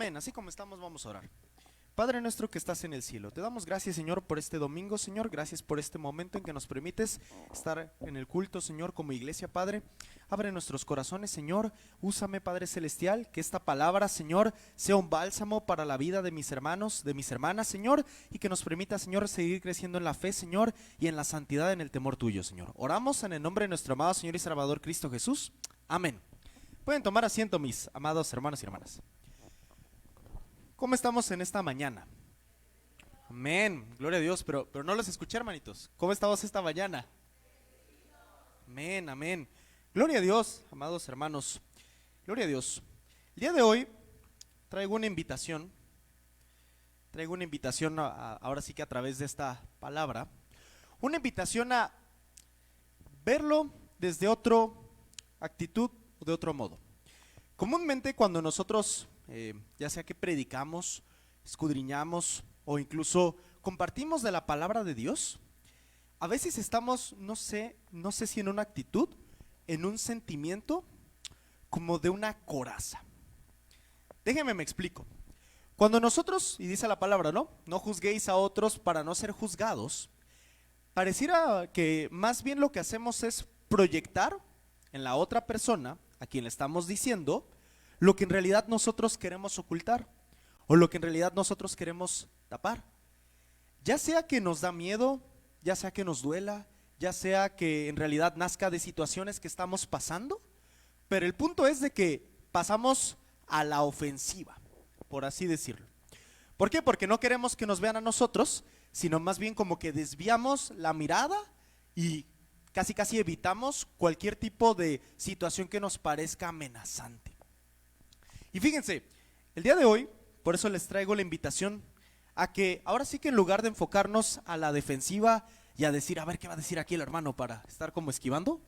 Amén. Así como estamos, vamos a orar. Padre nuestro que estás en el cielo, te damos gracias, Señor, por este domingo, Señor. Gracias por este momento en que nos permites estar en el culto, Señor, como iglesia, Padre. Abre nuestros corazones, Señor. Úsame, Padre celestial, que esta palabra, Señor, sea un bálsamo para la vida de mis hermanos, de mis hermanas, Señor, y que nos permita, Señor, seguir creciendo en la fe, Señor, y en la santidad, en el temor tuyo, Señor. Oramos en el nombre de nuestro amado Señor y Salvador Cristo Jesús. Amén. Pueden tomar asiento, mis amados hermanos y hermanas. ¿Cómo estamos en esta mañana? Amén, gloria a Dios, pero no los escuché, hermanitos. ¿Cómo estamos esta mañana? Amén, amén. Gloria a Dios, amados hermanos. Gloria a Dios. El día de hoy traigo una invitación. Ahora sí que a través de esta palabra. Una invitación a verlo desde otra actitud o de otro modo. Comúnmente cuando nosotros ya sea que predicamos, escudriñamos o incluso compartimos de la palabra de Dios, a veces estamos, no sé si en una actitud, en un sentimiento como de una coraza. Déjenme me explico. Cuando nosotros, y dice la palabra, no juzguéis a otros para no ser juzgados, pareciera que más bien lo que hacemos es proyectar en la otra persona a quien le estamos diciendo lo que en realidad nosotros queremos ocultar o lo que en realidad nosotros queremos tapar. Ya sea que nos da miedo, ya sea que nos duela, ya sea que en realidad nazca de situaciones que estamos pasando, pero el punto es de que pasamos a la ofensiva, por así decirlo. ¿Por qué? Porque no queremos que nos vean a nosotros, sino más bien como que desviamos la mirada y casi evitamos cualquier tipo de situación que nos parezca amenazante. Y fíjense, el día de hoy, por eso les traigo la invitación a que ahora sí que en lugar de enfocarnos a la defensiva y a decir, a ver qué va a decir aquí el hermano para estar como esquivando,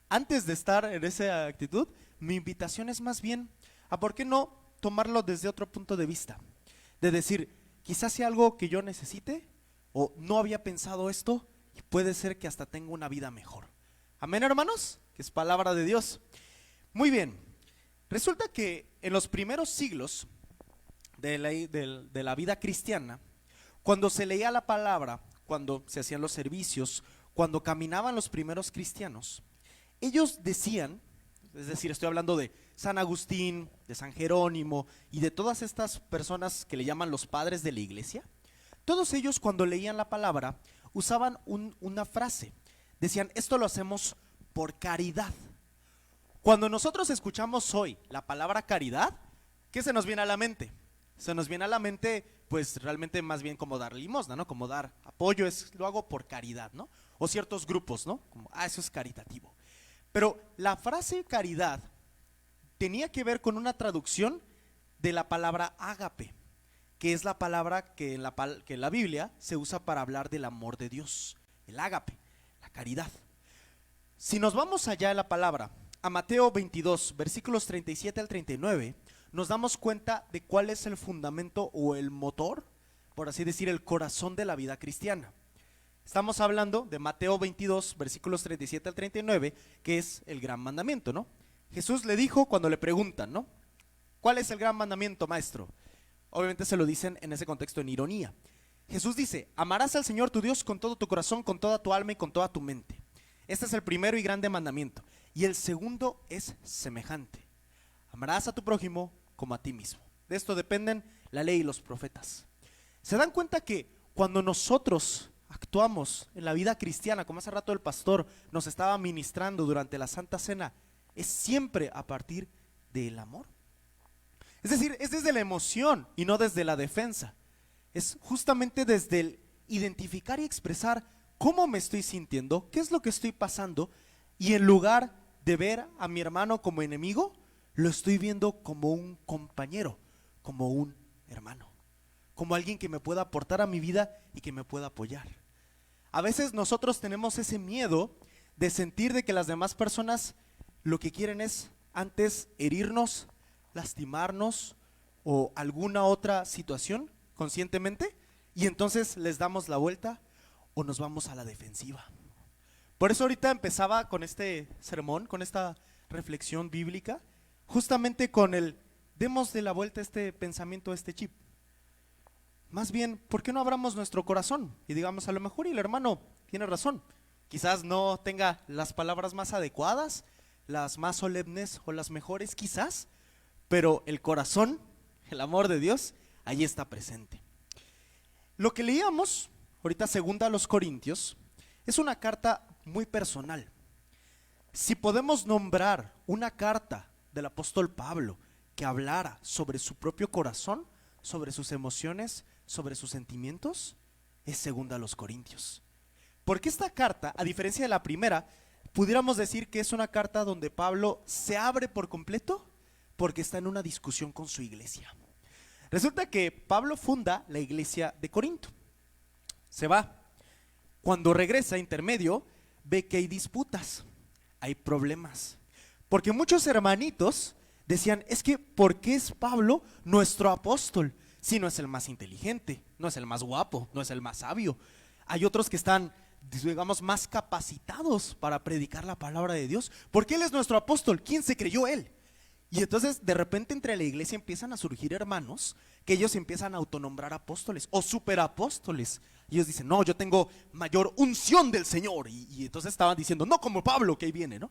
antes de estar en esa actitud, mi invitación es más bien a por qué no tomarlo desde otro punto de vista. De decir, quizás sea algo que yo necesite o no había pensado esto y puede ser que hasta tenga una vida mejor. Amén, hermanos, que es palabra de Dios. Muy bien. Resulta que en los primeros siglos de la vida cristiana, cuando se leía la palabra, cuando se hacían los servicios, cuando caminaban los primeros cristianos, ellos decían, es decir, estoy hablando de San Agustín, de San Jerónimo y de todas estas personas que le llaman los padres de la iglesia, todos ellos cuando leían la palabra usaban una frase, decían, esto lo hacemos por caridad. Cuando nosotros escuchamos hoy la palabra caridad, ¿qué se nos viene a la mente? Se nos viene a la mente, pues realmente más bien como dar limosna, ¿no? Como dar apoyo, lo hago por caridad, ¿no? O ciertos grupos, ¿no? Como, eso es caritativo. Pero la frase caridad tenía que ver con una traducción de la palabra ágape, que es la palabra que en la Biblia se usa para hablar del amor de Dios, el ágape, la caridad. Si nos vamos allá en la palabra, a Mateo 22, versículos 37 al 39, nos damos cuenta de cuál es el fundamento o el motor, por así decir, el corazón de la vida cristiana. Estamos hablando de Mateo 22, versículos 37 al 39, que es el gran mandamiento, ¿no? Jesús le dijo cuando le preguntan, ¿no? ¿Cuál es el gran mandamiento, maestro? Obviamente se lo dicen en ese contexto en ironía. Jesús dice, amarás al Señor tu Dios con todo tu corazón, con toda tu alma y con toda tu mente. Este es el primero y grande mandamiento. Y el segundo es semejante. Amarás a tu prójimo como a ti mismo. De esto dependen la ley y los profetas. ¿Se dan cuenta que cuando nosotros actuamos en la vida cristiana, como hace rato el pastor nos estaba ministrando durante la Santa Cena, es siempre a partir del amor? Es decir, es desde la emoción y no desde la defensa. Es justamente desde el identificar y expresar cómo me estoy sintiendo, qué es lo que estoy pasando, y en lugar de ver a mi hermano como enemigo, lo estoy viendo como un compañero, como un hermano, como alguien que me pueda aportar a mi vida y que me pueda apoyar. A veces nosotros tenemos ese miedo de sentir de que las demás personas lo que quieren es antes herirnos, lastimarnos o alguna otra situación conscientemente, y entonces les damos la vuelta o nos vamos a la defensiva. Por eso ahorita empezaba con este sermón, con esta reflexión bíblica, justamente con el demos de la vuelta a este pensamiento, a este chip. Más bien, ¿por qué no abramos nuestro corazón? Y digamos, a lo mejor y el hermano tiene razón. Quizás no tenga las palabras más adecuadas, las más solemnes o las mejores, quizás, pero el corazón, el amor de Dios, ahí está presente. Lo que leíamos, ahorita segunda a los Corintios, es una carta muy personal. Si podemos nombrar una carta del apóstol Pablo que hablara sobre su propio corazón, sobre sus emociones, sobre sus sentimientos, es segunda a los Corintios. Porque esta carta, a diferencia de la primera, pudiéramos decir que es una carta donde Pablo se abre por completo porque está en una discusión con su iglesia. Resulta que Pablo funda la iglesia de Corinto. Se va. Cuando regresa intermedio, ve que hay disputas, hay problemas. Porque muchos hermanitos decían, es que ¿por qué es Pablo nuestro apóstol? Si no es el más inteligente, no es el más guapo, no es el más sabio. Hay otros que están, digamos, más capacitados para predicar la palabra de Dios. ¿Por qué él es nuestro apóstol? ¿Quién se creyó él? Y entonces de repente entre la iglesia empiezan a surgir hermanos que ellos empiezan a autonombrar apóstoles o superapóstoles. Y ellos dicen, no, yo tengo mayor unción del Señor. Y entonces estaban diciendo, no como Pablo que ahí viene, ¿no?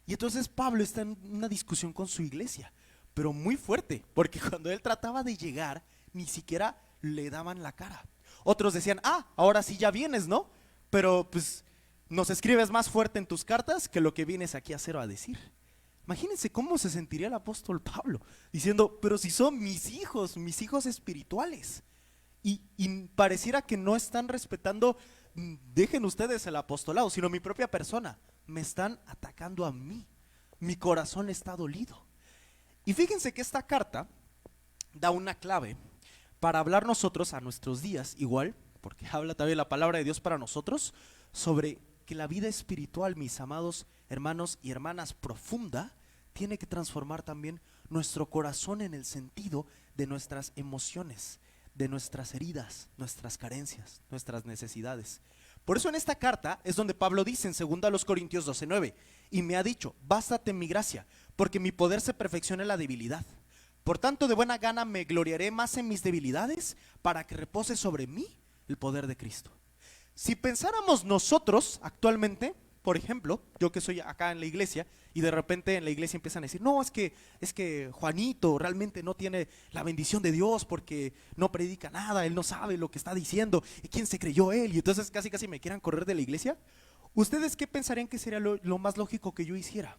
Y entonces Pablo está en una discusión con su iglesia, pero muy fuerte, porque cuando él trataba de llegar, ni siquiera le daban la cara. Otros decían, ahora sí ya vienes, ¿no? Pero pues nos escribes más fuerte en tus cartas que lo que vienes aquí a hacer o a decir. Imagínense cómo se sentiría el apóstol Pablo, diciendo, pero si son mis hijos espirituales. Y pareciera que no están respetando, dejen ustedes el apostolado, sino mi propia persona. Me están atacando a mí, mi corazón está dolido. Y fíjense que esta carta da una clave para hablar nosotros a nuestros días, igual, porque habla también la palabra de Dios para nosotros, sobre que la vida espiritual, mis amados hermanos y hermanas, profunda, tiene que transformar también nuestro corazón en el sentido de nuestras emociones, de nuestras heridas, nuestras carencias, nuestras necesidades. Por eso en esta carta es donde Pablo dice en 2 Corintios 12:9, y me ha dicho, bástate en mi gracia, porque mi poder se perfecciona en la debilidad. Por tanto, de buena gana me gloriaré más en mis debilidades, para que repose sobre mí el poder de Cristo. Si pensáramos nosotros actualmente, por ejemplo, yo que soy acá en la iglesia y de repente en la iglesia empiezan a decir, no, es que Juanito realmente no tiene la bendición de Dios porque no predica nada, él no sabe lo que está diciendo, ¿y quién se creyó él? Y entonces casi me quieran correr de la iglesia. ¿Ustedes qué pensarían que sería lo más lógico que yo hiciera?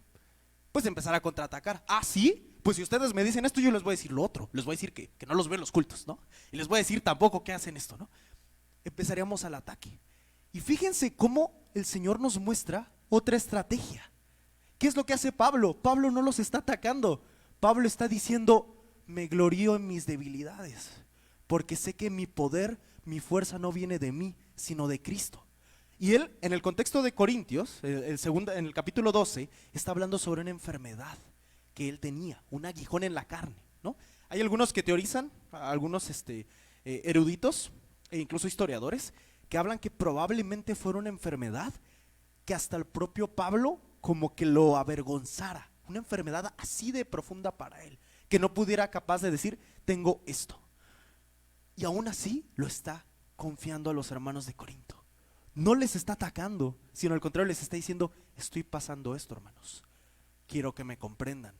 Pues empezar a contraatacar. ¿Sí? Pues si ustedes me dicen esto, yo les voy a decir lo otro. Les voy a decir que no los veo en los cultos, ¿no? Y les voy a decir tampoco que hacen esto, ¿no? Empezaríamos al ataque. Y fíjense cómo el Señor nos muestra otra estrategia. ¿Qué es lo que hace Pablo? Pablo no los está atacando. Pablo está diciendo, me glorío en mis debilidades, porque sé que mi poder, mi fuerza no viene de mí, sino de Cristo. Y él, en el contexto de Corintios, en el capítulo 12, está hablando sobre una enfermedad que él tenía, un aguijón en la carne, ¿no? Hay algunos que teorizan, algunos eruditos e incluso historiadores, que hablan que probablemente fuera una enfermedad que hasta el propio Pablo como que lo avergonzara, una enfermedad así de profunda para él, que no pudiera capaz de decir, tengo esto. Y aún así lo está confiando a los hermanos de Corinto. No les está atacando, sino al contrario les está diciendo, estoy pasando esto, hermanos. Quiero que me comprendan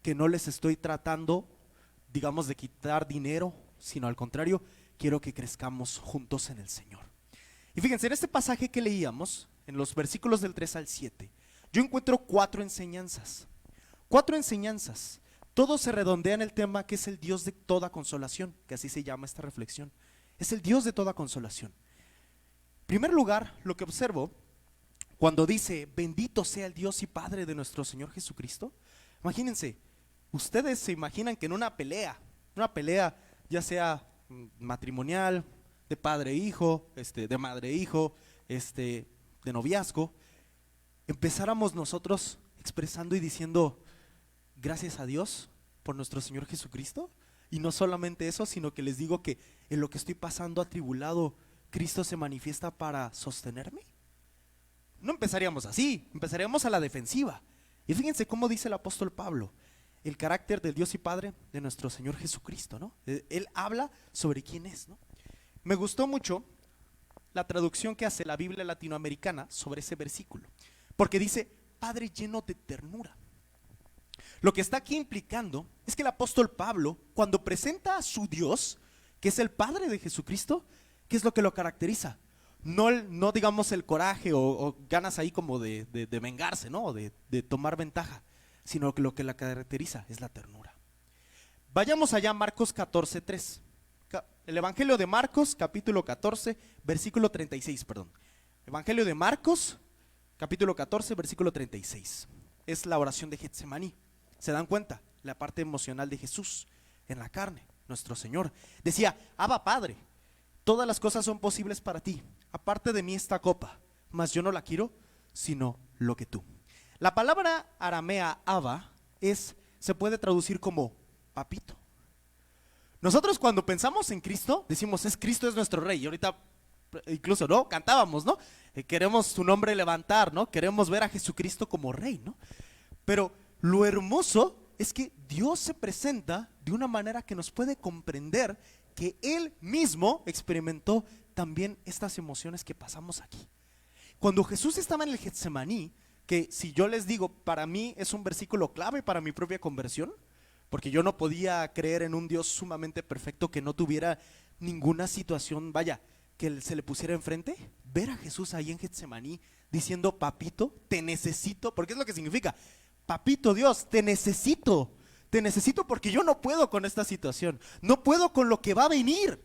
que no les estoy tratando, digamos, de quitar dinero, sino al contrario, quiero que crezcamos juntos en el Señor. Y fíjense, en este pasaje que leíamos, en los versículos del 3 al 7, yo encuentro 4 enseñanzas. 4 enseñanzas. Todo se redondea en el tema que es el Dios de toda consolación, que así se llama esta reflexión. Es el Dios de toda consolación. En primer lugar, lo que observo cuando dice, bendito sea el Dios y Padre de nuestro Señor Jesucristo. Imagínense, ustedes se imaginan que en una pelea ya sea matrimonial, de padre e hijo, de madre e hijo, de noviazgo, empezáramos nosotros expresando y diciendo gracias a Dios por nuestro Señor Jesucristo. Y no solamente eso, sino que les digo que en lo que estoy pasando atribulado, Cristo se manifiesta para sostenerme. No empezaríamos así, empezaríamos a la defensiva. Y fíjense cómo dice el apóstol Pablo, el carácter del Dios y Padre de nuestro Señor Jesucristo, ¿no? Él habla sobre quién es, ¿no? Me gustó mucho la traducción que hace la Biblia latinoamericana sobre ese versículo, porque dice, Padre lleno de ternura. Lo que está aquí implicando es que el apóstol Pablo, cuando presenta a su Dios, que es el Padre de Jesucristo, ¿qué es lo que lo caracteriza? No digamos el coraje o ganas ahí como de vengarse, ¿no? De tomar ventaja, sino que lo que la caracteriza es la ternura. Vayamos allá a Marcos 14:3. El Evangelio de Marcos, capítulo 14, versículo 36, perdón. Evangelio de Marcos, capítulo 14, versículo 36. Es la oración de Getsemaní. ¿Se dan cuenta? La parte emocional de Jesús en la carne, nuestro Señor. Decía, Abba Padre, todas las cosas son posibles para ti. Aparte de mí esta copa, mas yo no la quiero, sino lo que tú. La palabra aramea Abba se puede traducir como papito. Nosotros cuando pensamos en Cristo, decimos, Cristo es nuestro rey. Y ahorita incluso, ¿no? Cantábamos, ¿no? Queremos su nombre levantar, ¿no? Queremos ver a Jesucristo como rey, ¿no? Pero lo hermoso es que Dios se presenta de una manera que nos puede comprender que Él mismo experimentó también estas emociones que pasamos aquí. Cuando Jesús estaba en el Getsemaní, que si yo les digo, para mí es un versículo clave para mi propia conversión, porque yo no podía creer en un Dios sumamente perfecto que no tuviera ninguna situación, vaya, que se le pusiera enfrente. Ver a Jesús ahí en Getsemaní diciendo, papito, te necesito, porque es lo que significa, papito Dios, te necesito porque yo no puedo con esta situación, no puedo con lo que va a venir,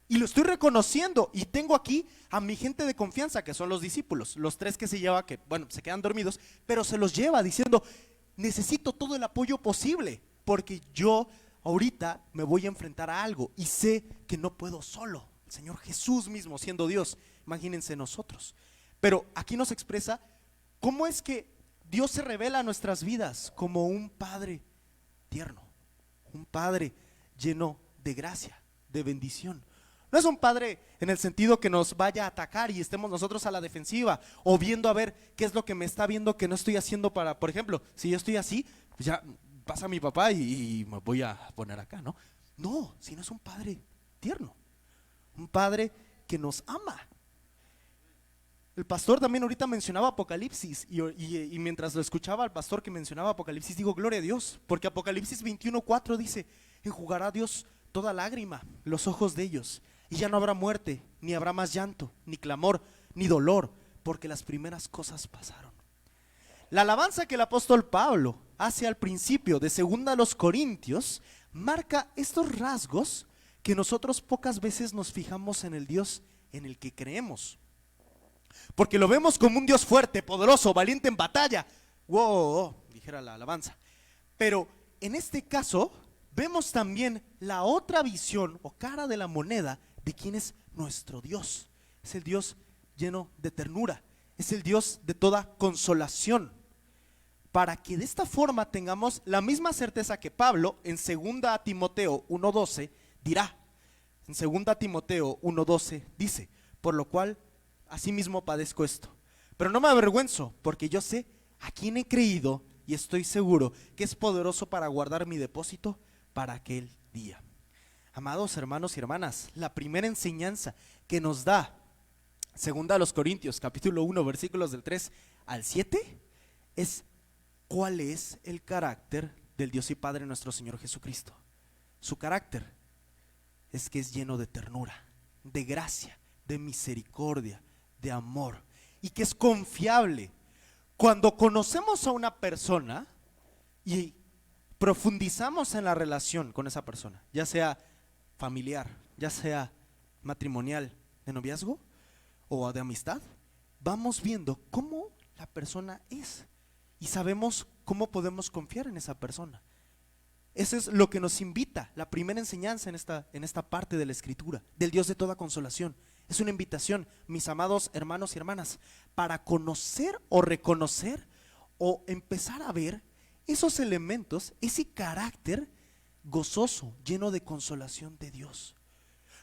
y lo estoy reconociendo, y tengo aquí a mi gente de confianza, que son los discípulos, los 3 que se lleva, que bueno, se quedan dormidos, pero se los lleva diciendo, necesito todo el apoyo posible, porque yo ahorita me voy a enfrentar a algo, y sé que no puedo solo. El Señor Jesús mismo siendo Dios, imagínense nosotros. Pero aquí nos expresa cómo es que Dios se revela a nuestras vidas como un Padre tierno, un Padre lleno de gracia, de bendición. No es un Padre en el sentido que nos vaya a atacar y estemos nosotros a la defensiva o viendo a ver qué es lo que me está viendo que no estoy haciendo para, por ejemplo, si yo estoy así, pues ya pasa mi papá y me voy a poner acá, ¿no? No, sino es un Padre tierno, un Padre que nos ama. El pastor también ahorita mencionaba Apocalipsis y mientras lo escuchaba al pastor que mencionaba Apocalipsis, digo, gloria a Dios, porque Apocalipsis 21:4 dice, enjugará Dios toda lágrima, los ojos de ellos, y ya no habrá muerte, ni habrá más llanto, ni clamor, ni dolor, porque las primeras cosas pasaron. La alabanza que el apóstol Pablo hace al principio de 2 Corintios marca estos rasgos que nosotros pocas veces nos fijamos en el Dios en el que creemos. Porque lo vemos como un Dios fuerte, poderoso, valiente en batalla. Wow, dijera la alabanza. Pero en este caso vemos también la otra visión o cara de la moneda de quién es nuestro Dios. Es el Dios lleno de ternura, es el Dios de toda consolación. Para que de esta forma tengamos la misma certeza que Pablo en 2 Timoteo 1:12 dirá. En 2 Timoteo 1:12 dice, por lo cual asimismo padezco esto, pero no me avergüenzo, porque yo sé a quién he creído y estoy seguro que es poderoso para guardar mi depósito para aquel día. Amados hermanos y hermanas, la primera enseñanza que nos da 2 Corintios capítulo 1 versículos del 3 al 7 es cuál es el carácter del Dios y Padre nuestro Señor Jesucristo. Su carácter es que es lleno de ternura, de gracia, de misericordia, de amor, y que es confiable. Cuando conocemos a una persona y profundizamos en la relación con esa persona, ya sea familiar, ya sea matrimonial, de noviazgo o de amistad, vamos viendo cómo la persona es y sabemos cómo podemos confiar en esa persona. Eso es lo que nos invita, la primera enseñanza en esta parte de la Escritura, del Dios de toda consolación. Es una invitación, mis amados hermanos y hermanas, para conocer o reconocer o empezar a ver esos elementos, ese carácter gozoso, lleno de consolación de Dios.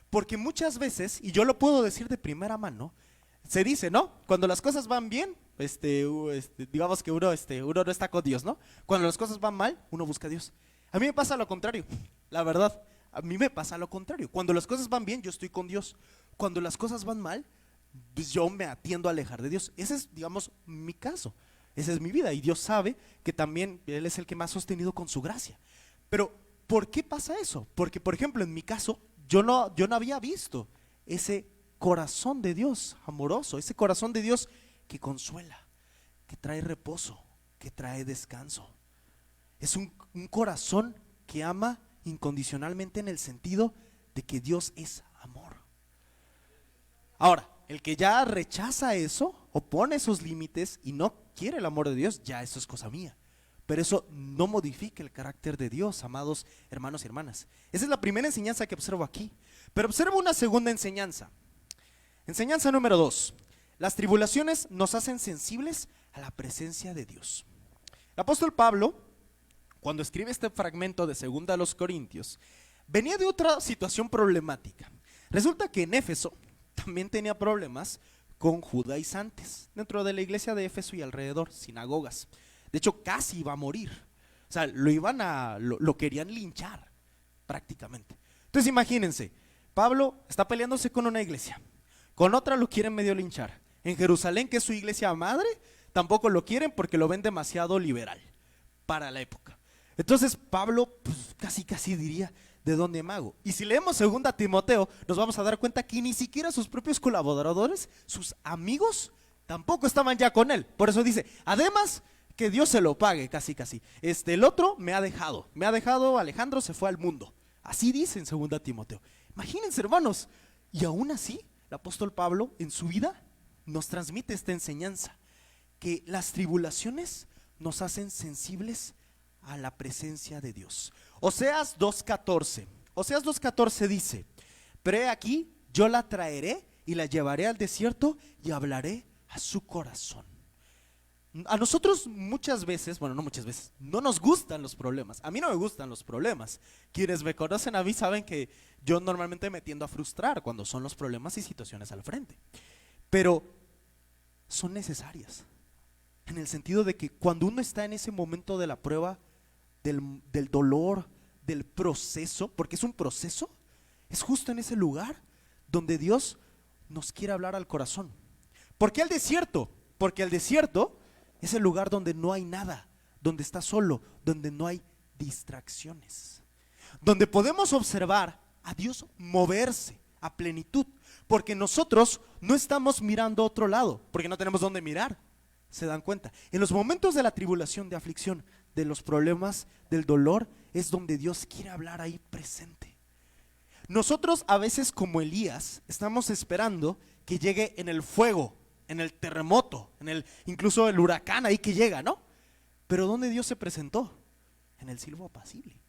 Porque muchas veces, y yo lo puedo decir de primera mano, se dice, ¿no? Cuando las cosas van bien, digamos que uno no está con Dios, ¿no? Cuando las cosas van mal, uno busca a Dios. A mí me pasa lo contrario, la verdad. A mí me pasa lo contrario. Cuando las cosas van bien, yo estoy con Dios. Cuando las cosas van mal, pues yo me atiendo a alejar de Dios. Ese es, digamos, mi caso. Esa es mi vida. Y Dios sabe que también Él es el que me ha sostenido con su gracia. Pero, ¿por qué pasa eso? Porque, por ejemplo, en mi caso, yo no había visto ese corazón de Dios amoroso, ese corazón de Dios que consuela, que trae reposo, que trae descanso. Es un corazón que ama incondicionalmente en el sentido de que Dios es amor. Ahora, el que ya rechaza eso, opone esos límites y no quiere el amor de Dios, ya eso es cosa mía. Pero eso no modifica el carácter de Dios, amados hermanos y hermanas. Esa es la primera enseñanza que observo aquí. Pero observo una segunda enseñanza. Enseñanza número 2. Las tribulaciones nos hacen sensibles a la presencia de Dios. El apóstol Pablo, cuando escribe este fragmento de 2 a los Corintios, venía de otra situación problemática. Resulta que en Éfeso también tenía problemas con judaizantes, dentro de la iglesia de Éfeso y alrededor, sinagogas. De hecho, casi iba a morir. O sea, lo querían linchar, prácticamente. Entonces imagínense, Pablo está peleándose con una iglesia, con otra lo quieren medio linchar. En Jerusalén, que es su iglesia madre, tampoco lo quieren porque lo ven demasiado liberal para la época. Entonces Pablo, pues, casi diría, ¿de dónde me hago? Y si leemos 2 Timoteo, nos vamos a dar cuenta que ni siquiera sus propios colaboradores, sus amigos, tampoco estaban ya con él. Por eso dice, además, que Dios se lo pague, casi. El otro me ha dejado, Alejandro se fue al mundo. Así dice en 2 Timoteo. Imagínense, hermanos, y aún así, el apóstol Pablo en su vida nos transmite esta enseñanza, que las tribulaciones nos hacen sensibles a la presencia de Dios. Oseas 2:14 dice, pero he aquí, yo la traeré y la llevaré al desierto y hablaré a su corazón. A nosotros muchas veces, bueno, no muchas veces, no nos gustan los problemas. A mí no me gustan los problemas. Quienes me conocen a mí saben que yo normalmente me tiendo a frustrar cuando son los problemas y situaciones al frente. Pero son necesarias, en el sentido de que cuando uno está en ese momento de la prueba, del dolor, del proceso, porque es un proceso, es justo en ese lugar donde Dios nos quiere hablar al corazón. ¿Por qué el desierto? Porque el desierto es el lugar donde no hay nada, donde está solo, donde no hay distracciones, donde podemos observar a Dios moverse a plenitud, porque nosotros no estamos mirando a otro lado, porque no tenemos dónde mirar. ¿Se dan cuenta? En los momentos de la tribulación, de aflicción, de los problemas, del dolor, es donde Dios quiere hablar ahí presente. Nosotros a veces, como Elías, estamos esperando que llegue en el fuego, en el terremoto, incluso el huracán ahí que llega, ¿no? Pero ¿dónde Dios se presentó? En el silbo apacible,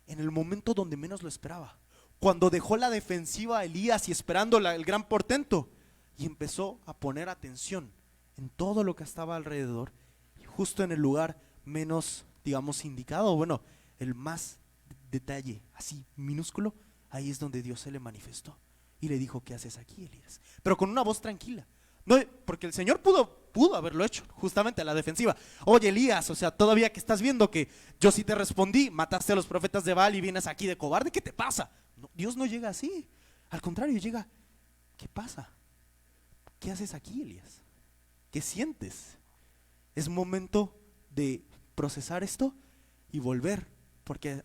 en el momento donde menos lo esperaba, cuando dejó la defensiva a Elías y esperando el gran portento, y empezó a poner atención en todo lo que estaba alrededor, y justo en el lugar menos, digamos, indicado, bueno, el más detalle, así minúsculo, ahí es donde Dios se le manifestó y le dijo, ¿qué haces aquí, Elías? Pero con una voz tranquila. No, porque el Señor pudo haberlo hecho, justamente a la defensiva. Oye, Elías, o sea, todavía que estás viendo que yo sí te respondí, mataste a los profetas de Baal y vienes aquí de cobarde, ¿qué te pasa? No, Dios no llega así, al contrario, llega, ¿qué pasa? ¿Qué haces aquí, Elías? ¿Qué sientes? Es momento de procesar esto y volver, porque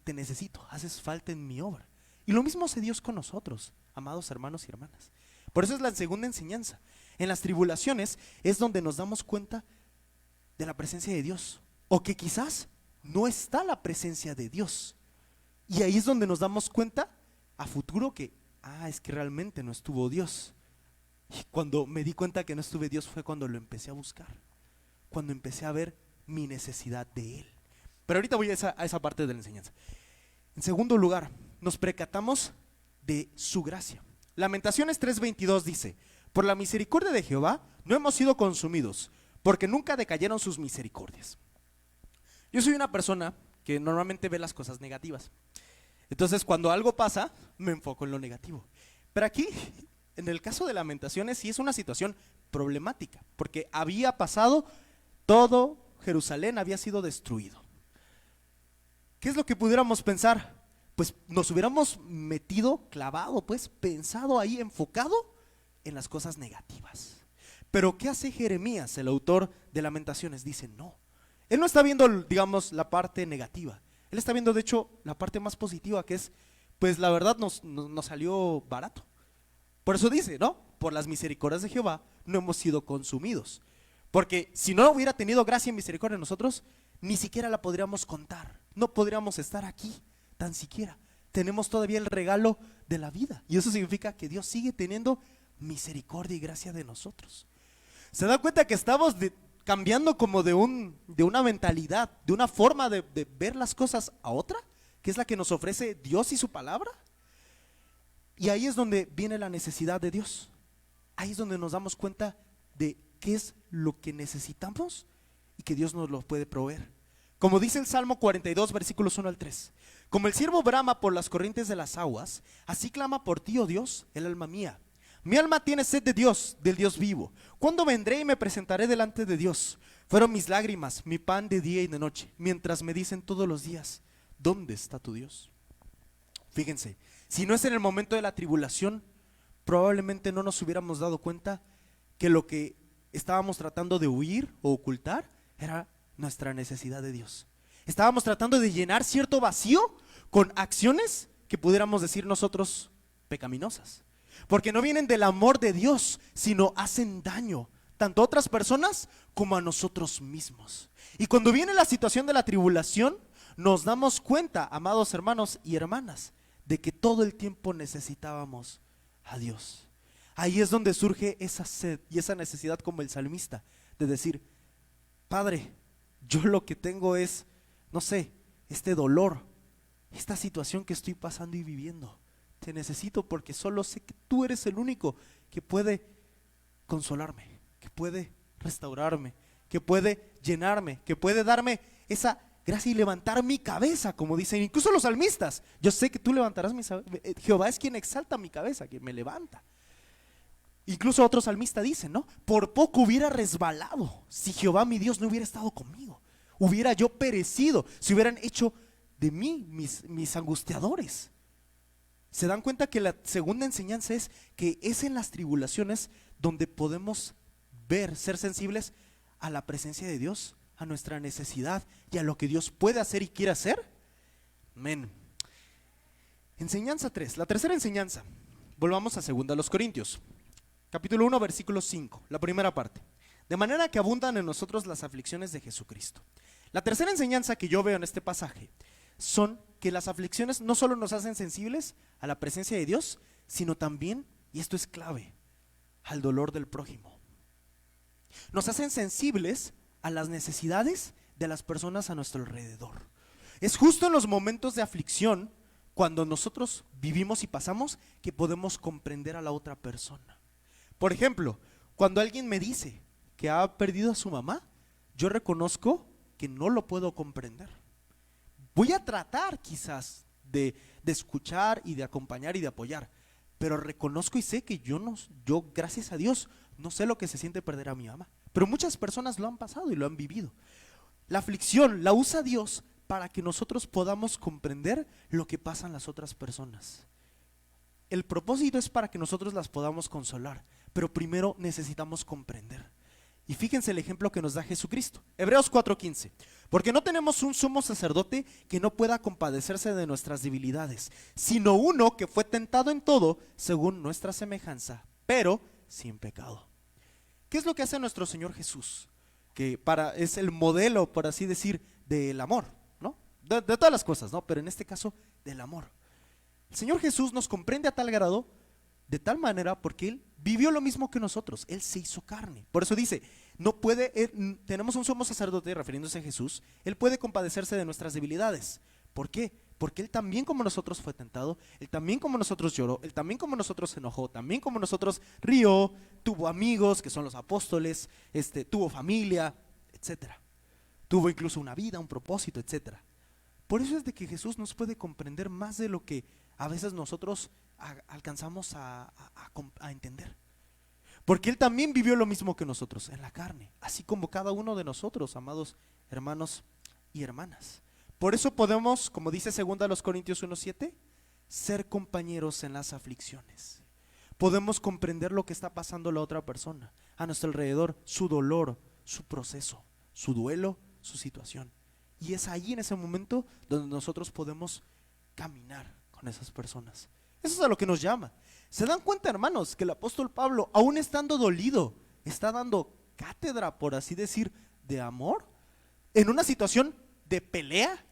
te necesito, haces falta en mi obra. Y lo mismo hace Dios con nosotros, amados hermanos y hermanas. Por eso es la segunda enseñanza. En las tribulaciones es donde nos damos cuenta de la presencia de Dios, o que quizás no está la presencia de Dios. Y ahí es donde nos damos cuenta a futuro que, es que realmente no estuvo Dios. Y cuando me di cuenta que no estuve Dios fue cuando lo empecé a buscar, cuando empecé a ver mi necesidad de Él. Pero ahorita voy a esa parte de la enseñanza. En segundo lugar, nos percatamos de su gracia. Lamentaciones 3:22 dice, por la misericordia de Jehová no hemos sido consumidos, porque nunca decayeron sus misericordias. Yo soy una persona que normalmente ve las cosas negativas. Entonces cuando algo pasa, me enfoco en lo negativo. Pero aquí, en el caso de Lamentaciones, sí es una situación problemática, porque había pasado, todo Jerusalén había sido destruido. ¿Qué es lo que pudiéramos pensar? Pues nos hubiéramos metido, clavado, pues pensado ahí, enfocado en las cosas negativas. Pero ¿qué hace Jeremías, el autor de Lamentaciones? Dice, no, él no está viendo, digamos, la parte negativa, él está viendo de hecho la parte más positiva, que es, pues la verdad nos salió barato. Por eso dice, ¿no? Por las misericordias de Jehová no hemos sido consumidos. Porque si no hubiera tenido gracia y misericordia en nosotros, ni siquiera la podríamos contar. No podríamos estar aquí, tan siquiera. Tenemos todavía el regalo de la vida. Y eso significa que Dios sigue teniendo misericordia y gracia de nosotros. ¿Se da cuenta que estamos cambiando como de una mentalidad, de una forma de ver las cosas a otra? Que es la que nos ofrece Dios y su palabra. Y ahí es donde viene la necesidad de Dios. Ahí es donde nos damos cuenta de qué es lo que necesitamos y que Dios nos lo puede proveer. Como dice el Salmo 42, versículos 1 al 3. Como el ciervo brama por las corrientes de las aguas, así clama por ti, oh Dios, el alma mía. Mi alma tiene sed de Dios, del Dios vivo. ¿Cuándo vendré y me presentaré delante de Dios? Fueron mis lágrimas, mi pan de día y de noche, mientras me dicen todos los días, ¿dónde está tu Dios? Fíjense, si no es en el momento de la tribulación, probablemente no nos hubiéramos dado cuenta que lo que estábamos tratando de huir o ocultar era nuestra necesidad de Dios. Estábamos tratando de llenar cierto vacío con acciones que pudiéramos decir nosotros pecaminosas, porque no vienen del amor de Dios, sino hacen daño tanto a otras personas como a nosotros mismos. Y cuando viene la situación de la tribulación, nos damos cuenta, amados hermanos y hermanas, de que todo el tiempo necesitábamos a Dios. Ahí es donde surge esa sed y esa necesidad, como el salmista, de decir, Padre, yo lo que tengo es, no sé, este dolor, esta situación que estoy pasando y viviendo. Te necesito porque solo sé que tú eres el único que puede consolarme, que puede restaurarme, que puede llenarme, que puede darme esa gracia y levantar mi cabeza, como dicen incluso los salmistas. Yo sé que tú levantarás mi cabeza. Jehová es quien exalta mi cabeza, quien me levanta. Incluso otro salmista dice, ¿no? Por poco hubiera resbalado si Jehová mi Dios no hubiera estado conmigo. Hubiera yo perecido si hubieran hecho de mí mis angustiadores. Se dan cuenta que la segunda enseñanza es que es en las tribulaciones donde podemos ver, ser sensibles a la presencia de Dios, a nuestra necesidad y a lo que Dios puede hacer y quiere hacer. Amén. Enseñanza 3, la tercera enseñanza. Volvamos a 2 Corintios, capítulo 1, versículo 5, la primera parte. De manera que abundan en nosotros las aflicciones de Jesucristo. La tercera enseñanza que yo veo en este pasaje son que las aflicciones no solo nos hacen sensibles a la presencia de Dios, sino también, y esto es clave, al dolor del prójimo. Nos hacen sensibles a las necesidades de las personas a nuestro alrededor. Es justo en los momentos de aflicción, cuando nosotros vivimos y pasamos, que podemos comprender a la otra persona. Por ejemplo, cuando alguien me dice que ha perdido a su mamá, yo reconozco que no lo puedo comprender. Voy a tratar quizás de escuchar y de acompañar y de apoyar, pero reconozco y sé que yo gracias a Dios no sé lo que se siente perder a mi mamá, pero muchas personas lo han pasado y lo han vivido. La aflicción la usa Dios para que nosotros podamos comprender lo que pasan las otras personas. El propósito es para que nosotros las podamos consolar, pero primero necesitamos comprender. Y fíjense el ejemplo que nos da Jesucristo. Hebreos 4:15. Porque no tenemos un sumo sacerdote que no pueda compadecerse de nuestras debilidades, sino uno que fue tentado en todo según nuestra semejanza, pero sin pecado. ¿Qué es lo que hace nuestro Señor Jesús? Que es el modelo, por así decir, del amor, ¿no? De todas las cosas, ¿no? Pero en este caso, del amor. El Señor Jesús nos comprende a tal grado, de tal manera, porque Él vivió lo mismo que nosotros. Él se hizo carne. Por eso dice, tenemos un sumo sacerdote, refiriéndose a Jesús. Él puede compadecerse de nuestras debilidades. ¿Por qué? Porque Él también como nosotros fue tentado, Él también como nosotros lloró, Él también como nosotros se enojó, también como nosotros rió, tuvo amigos que son los apóstoles, tuvo familia, etcétera. Tuvo incluso una vida, un propósito, etcétera. Por eso es de que Jesús nos puede comprender más de lo que a veces nosotros alcanzamos a entender. porque Él también vivió lo mismo que nosotros en la carne, así como cada uno de nosotros, amados hermanos y hermanas. Por eso podemos, como dice 2 Corintios 1:7, ser compañeros en las aflicciones. Podemos comprender lo que está pasando la otra persona a nuestro alrededor, su dolor, su proceso, su duelo, su situación. Y es ahí en ese momento donde nosotros podemos caminar con esas personas. Eso es a lo que nos llama. ¿Se dan cuenta, hermanos, que el apóstol Pablo, aún estando dolido, está dando cátedra, por así decir, de amor? En una situación de pelea,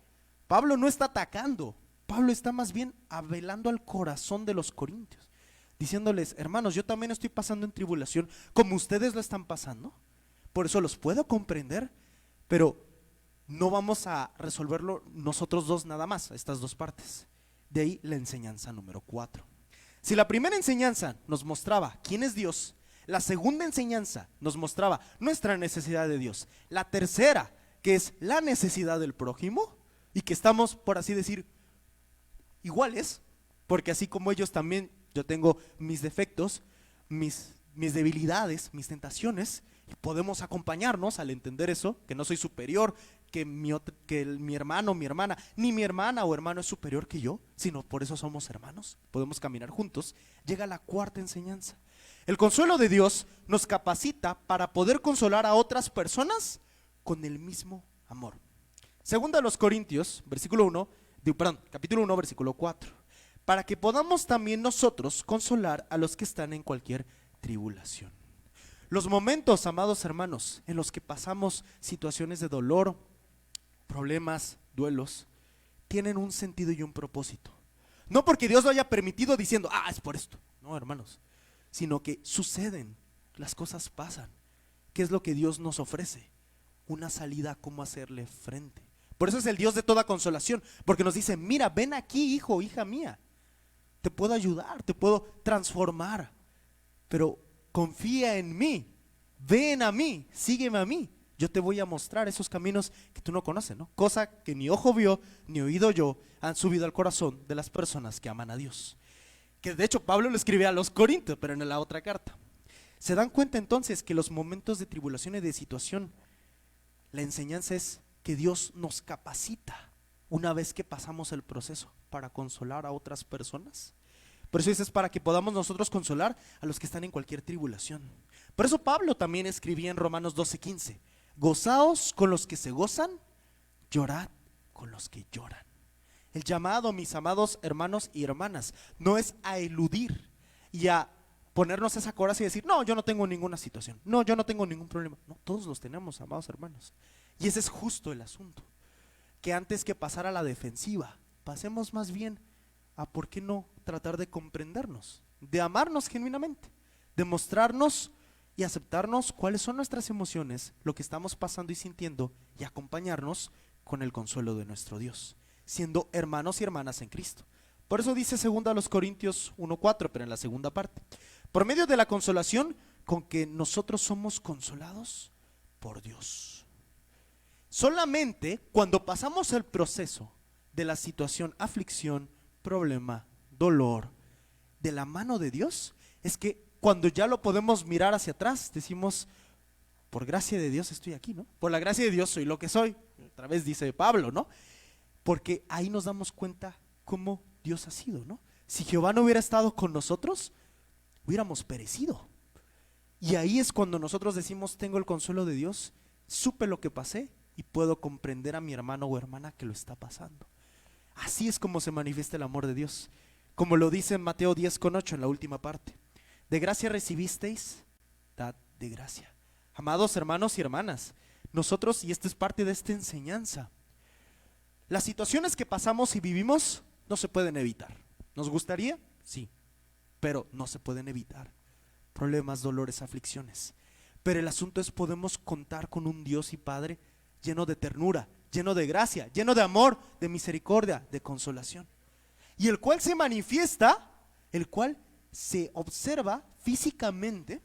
Pablo no está atacando. Pablo está más bien apelando al corazón de los corintios, diciéndoles: hermanos, yo también estoy pasando en tribulación como ustedes lo están pasando. Por eso los puedo comprender, pero no vamos a resolverlo nosotros dos nada más, estas dos partes. De ahí la enseñanza número 4. Si la primera enseñanza nos mostraba quién es Dios, la segunda enseñanza nos mostraba nuestra necesidad de Dios, la tercera, que es la necesidad del prójimo, y que estamos, por así decir, iguales, porque así como ellos también, yo tengo mis defectos, mis debilidades, mis tentaciones, y podemos acompañarnos al entender eso, que no soy superior, que mi hermano, mi hermana, ni mi hermana o hermano es superior que yo, sino por eso somos hermanos, podemos caminar juntos. Llega la cuarta enseñanza. El consuelo de Dios nos capacita para poder consolar a otras personas con el mismo amor. Segunda a los Corintios, capítulo 1, versículo 4. Para que podamos también nosotros consolar a los que están en cualquier tribulación. Los momentos, amados hermanos, en los que pasamos situaciones de dolor, problemas, duelos, tienen un sentido y un propósito. No porque Dios lo haya permitido diciendo: es por esto. No, hermanos, sino que suceden, las cosas pasan. ¿Qué es lo que Dios nos ofrece? Una salida a cómo hacerle frente. Por eso es el Dios de toda consolación, porque nos dice: mira, ven aquí, hijo, hija mía, te puedo ayudar, te puedo transformar, pero confía en mí, ven a mí, sígueme a mí. Yo te voy a mostrar esos caminos que tú no conoces, ¿no? Cosa que ni ojo vio, ni oído yo, han subido al corazón de las personas que aman a Dios. Que de hecho Pablo lo escribe a los Corintios, pero en la otra carta. ¿Se dan cuenta entonces que los momentos de tribulación y de situación, la enseñanza es que Dios nos capacita una vez que pasamos el proceso para consolar a otras personas? Por eso es para que podamos nosotros consolar a los que están en cualquier tribulación. Por eso Pablo también escribía en Romanos 12:15: gozaos con los que se gozan, llorad con los que lloran. El llamado, mis amados hermanos y hermanas, no es a eludir y a ponernos esa coraza y decir: no, yo no tengo ninguna situación, no, yo no tengo ningún problema. No, todos los tenemos, amados hermanos. Y ese es justo el asunto, que antes que pasar a la defensiva, pasemos más bien a por qué no tratar de comprendernos, de amarnos genuinamente, de mostrarnos y aceptarnos cuáles son nuestras emociones, lo que estamos pasando y sintiendo, y acompañarnos con el consuelo de nuestro Dios, siendo hermanos y hermanas en Cristo. Por eso dice 2 Corintios 1:4, pero en la segunda parte: por medio de la consolación con que nosotros somos consolados por Dios. Solamente cuando pasamos el proceso de la situación, aflicción, problema, dolor, de la mano de Dios, es que cuando ya lo podemos mirar hacia atrás, decimos: por gracia de Dios estoy aquí, ¿no? Por la gracia de Dios soy lo que soy. Otra vez dice Pablo, ¿no? Porque ahí nos damos cuenta cómo Dios ha sido, ¿no? Si Jehová no hubiera estado con nosotros, hubiéramos perecido. Y ahí es cuando nosotros decimos: tengo el consuelo de Dios, supe lo que pasé y puedo comprender a mi hermano o hermana que lo está pasando. Así es como se manifiesta el amor de Dios, como lo dice en Mateo 10:8 en la última parte: de gracia recibisteis, dad de gracia. Amados hermanos y hermanas, nosotros, y esto es parte de esta enseñanza, las situaciones que pasamos y vivimos no se pueden evitar. ¿Nos gustaría? Sí, pero no se pueden evitar. Problemas, dolores, aflicciones. Pero el asunto es: podemos contar con un Dios y Padre lleno de ternura, lleno de gracia, lleno de amor, de misericordia, de consolación, y el cual se manifiesta, el cual se observa físicamente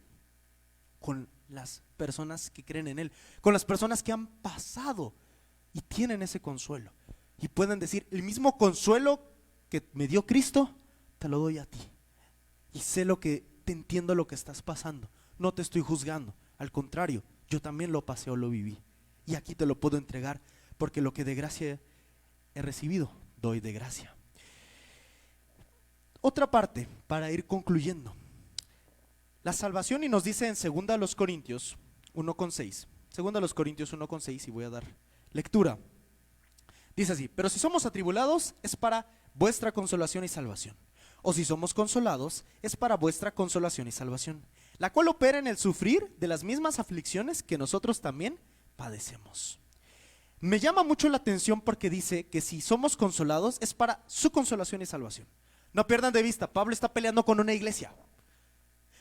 con las personas que creen en Él, con las personas que han pasado y tienen ese consuelo, y pueden decir: el mismo consuelo que me dio Cristo, te lo doy a ti, y sé lo que, te entiendo lo que estás pasando, no te estoy juzgando. Al contrario, yo también lo pasé o lo viví. Y aquí te lo puedo entregar, porque lo que de gracia he recibido, doy de gracia. Otra parte, para ir concluyendo. La salvación, y nos dice en 2 Corintios 1:6. 2 Corintios 1:6, y voy a dar lectura. Dice así: pero si somos atribulados, es para vuestra consolación y salvación. O si somos consolados, es para vuestra consolación y salvación, la cual opera en el sufrir de las mismas aflicciones que nosotros también padecemos. Me llama mucho la atención porque dice que si somos consolados es para su consolación y salvación. No pierdan de vista, Pablo está peleando con una iglesia.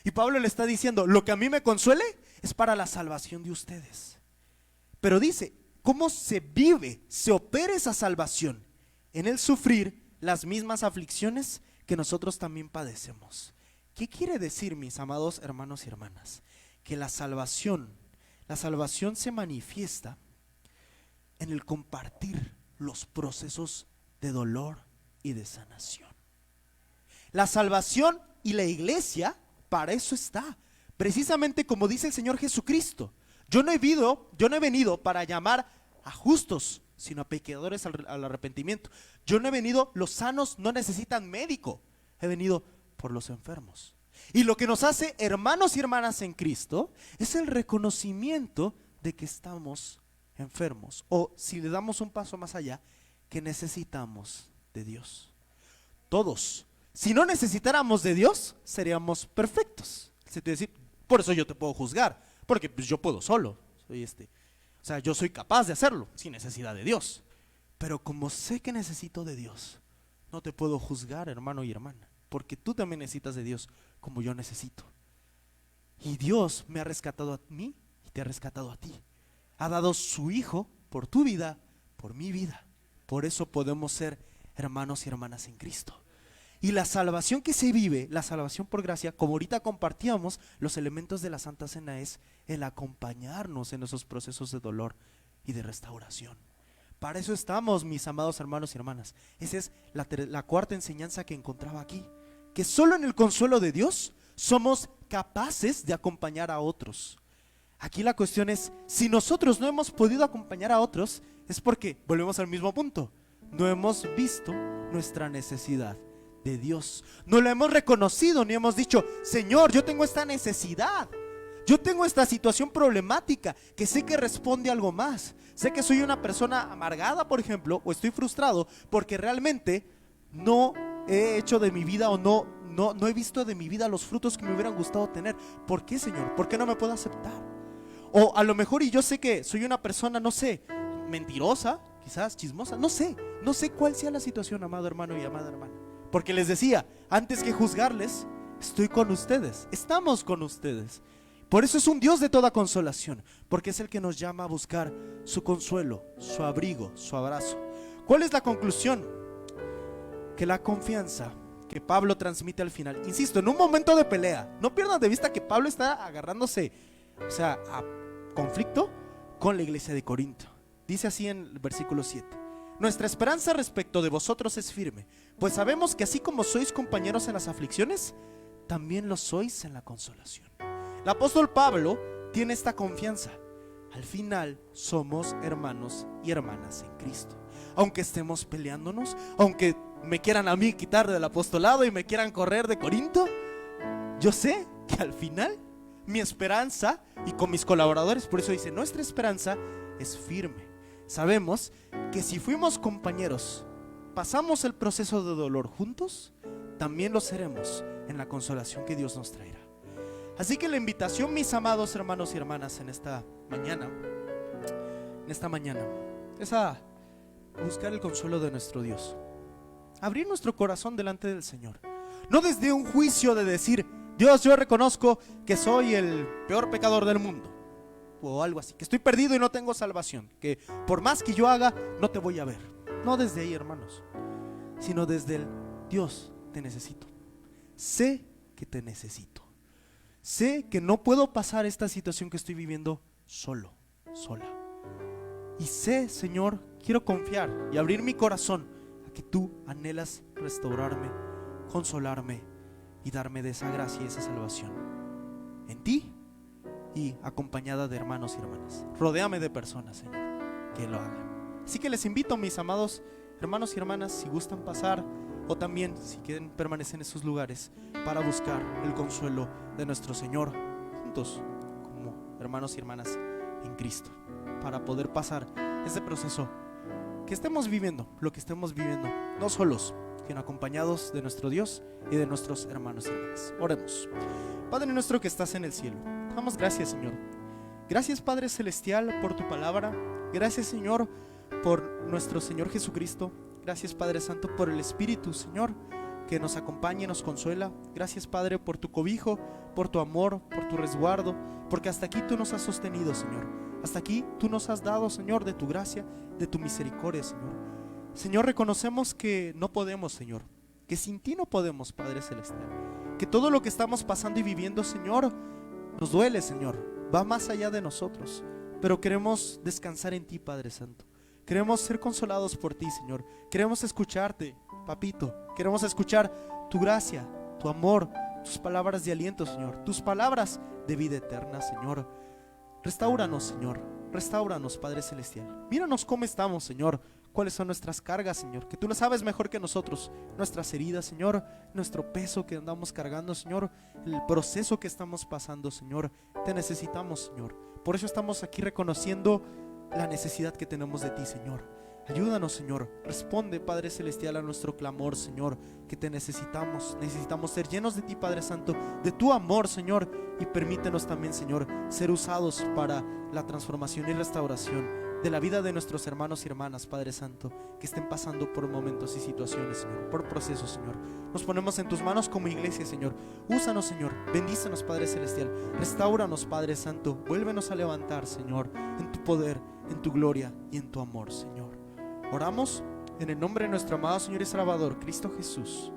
Y Pablo le está diciendo, lo que a mí me consuele es para la salvación de ustedes. Pero dice, ¿cómo se vive, se opera esa salvación? En el sufrir las mismas aflicciones que nosotros también padecemos. ¿Qué quiere decir, mis amados hermanos y hermanas? Que la salvación se manifiesta en el compartir los procesos de dolor y de sanación. La salvación y la iglesia para eso está, precisamente como dice el Señor Jesucristo. Yo no he venido para llamar a justos, sino a pecadores al arrepentimiento. Yo no he venido, los sanos no necesitan médico, he venido por los enfermos. Y lo que nos hace hermanos y hermanas en Cristo es el reconocimiento de que estamos enfermos, o si le damos un paso más allá, que necesitamos de Dios. Todos. Si no necesitáramos de Dios, seríamos perfectos. Es decir, por eso yo te puedo juzgar, porque pues yo puedo solo. Yo soy capaz de hacerlo sin necesidad de Dios. Pero como sé que necesito de Dios, no te puedo juzgar, hermano y hermana, porque tú también necesitas de Dios como yo necesito. Y Dios me ha rescatado a mí y te ha rescatado a ti. Ha dado su Hijo por tu vida, por mi vida. Por eso podemos ser hermanos y hermanas en Cristo. Y la salvación que se vive, la salvación por gracia, como ahorita compartíamos, los elementos de la Santa Cena es el acompañarnos en esos procesos de dolor y de restauración. Para eso estamos, mis amados hermanos y hermanas. Esa es la cuarta enseñanza que encontraba aquí, que solo en el consuelo de Dios somos capaces de acompañar a otros. Aquí la cuestión es, si nosotros no hemos podido acompañar a otros, es porque, volvemos al mismo punto, no hemos visto nuestra necesidad de Dios. No lo hemos reconocido, ni hemos dicho, Señor, yo tengo esta necesidad, yo tengo esta situación problemática, que sé que responde a algo más. Sé que soy una persona amargada, por ejemplo, o estoy frustrado porque realmente no he hecho de mi vida, o no he visto de mi vida los frutos que me hubieran gustado tener. ¿Por qué, Señor? ¿Por qué no me puedo aceptar? O a lo mejor, y yo sé que soy una persona, no sé, mentirosa, quizás chismosa, no sé cuál sea la situación, amado hermano y amada hermana. Porque les decía, antes que juzgarles, estoy con ustedes, estamos con ustedes. Por eso es un Dios de toda consolación, porque es el que nos llama a buscar su consuelo, su abrigo, su abrazo. ¿Cuál es la conclusión? Que la confianza que Pablo transmite al final, insisto, en un momento de pelea, no pierdan de vista que Pablo está agarrándose, a conflicto con la iglesia de Corinto. Dice así en el versículo 7: nuestra esperanza respecto de vosotros es firme, pues sabemos que así como sois compañeros en las aflicciones, también lo sois en la consolación. El apóstol Pablo tiene esta confianza. Al final somos hermanos y hermanas en Cristo. Aunque estemos peleándonos, aunque me quieran a mí quitar del apostolado y me quieran correr de Corinto, yo sé que al final mi esperanza, y con mis colaboradores, por eso dice, nuestra esperanza es firme. Sabemos que si fuimos compañeros, pasamos el proceso de dolor juntos, también lo seremos en la consolación que Dios nos traerá. Así que la invitación, mis amados hermanos y hermanas, en esta mañana es a buscar el consuelo de nuestro Dios, abrir nuestro corazón delante del Señor, no desde un juicio de decir, Dios, yo reconozco que soy el peor pecador del mundo, o algo así, que estoy perdido y no tengo salvación, que por más que yo haga no te voy a ver. No desde ahí, hermanos, sino desde el Dios, te necesito, sé que te necesito, sé que no puedo pasar esta situación que estoy viviendo solo, sola, y sé, Señor, quiero confiar y abrir mi corazón a que tú anhelas restaurarme, consolarme y darme de esa gracia y esa salvación. En ti y acompañada de hermanos y hermanas. Rodéame de personas, Señor, que lo hagan. Así que les invito, mis amados hermanos y hermanas, si gustan pasar o también si quieren permanecer en sus lugares para buscar el consuelo de nuestro Señor juntos como hermanos y hermanas en Cristo, para poder pasar este proceso que estemos viviendo, lo que estemos viviendo, no solos, sino acompañados de nuestro Dios y de nuestros hermanos y hermanas. Oremos. Padre nuestro que estás en el cielo, te damos gracias, Señor. Gracias, Padre Celestial, por tu palabra. Gracias, Señor, por nuestro Señor Jesucristo. Gracias, Padre Santo, por el Espíritu, Señor, que nos acompaña y nos consuela. Gracias, Padre, por tu cobijo, por tu amor, por tu resguardo, porque hasta aquí tú nos has sostenido, Señor. Hasta aquí tú nos has dado, Señor, de tu gracia, de tu misericordia, Señor. Señor, reconocemos que no podemos, Señor, que sin ti no podemos, Padre Celestial, que todo lo que estamos pasando y viviendo, Señor, nos duele, Señor, va más allá de nosotros, pero queremos descansar en ti, Padre Santo. Queremos ser consolados por ti, Señor. Queremos escucharte, Papito. Queremos escuchar tu gracia, tu amor, tus palabras de aliento, Señor, tus palabras de vida eterna, Señor. Restáuranos, Señor. Restáuranos, Padre Celestial. Míranos cómo estamos, Señor. Cuáles son nuestras cargas, Señor, que tú lo sabes mejor que nosotros. Nuestras heridas, Señor, nuestro peso que andamos cargando, Señor, el proceso que estamos pasando, Señor. Te necesitamos, Señor. Por eso estamos aquí reconociendo la necesidad que tenemos de ti, Señor. Ayúdanos, Señor. Responde, Padre Celestial, a nuestro clamor, Señor, que te necesitamos. Necesitamos ser llenos de ti, Padre Santo, de tu amor, Señor. Y permítenos también, Señor, ser usados para la transformación y restauración de la vida de nuestros hermanos y hermanas, Padre Santo, que estén pasando por momentos y situaciones, Señor, por procesos, Señor. Nos ponemos en tus manos como iglesia, Señor. Úsanos, Señor. Bendícenos, Padre Celestial. Restáuranos, Padre Santo. Vuélvenos a levantar, Señor, en tu poder, en tu gloria y en tu amor, Señor. Oramos en el nombre de nuestro amado Señor y Salvador, Cristo Jesús.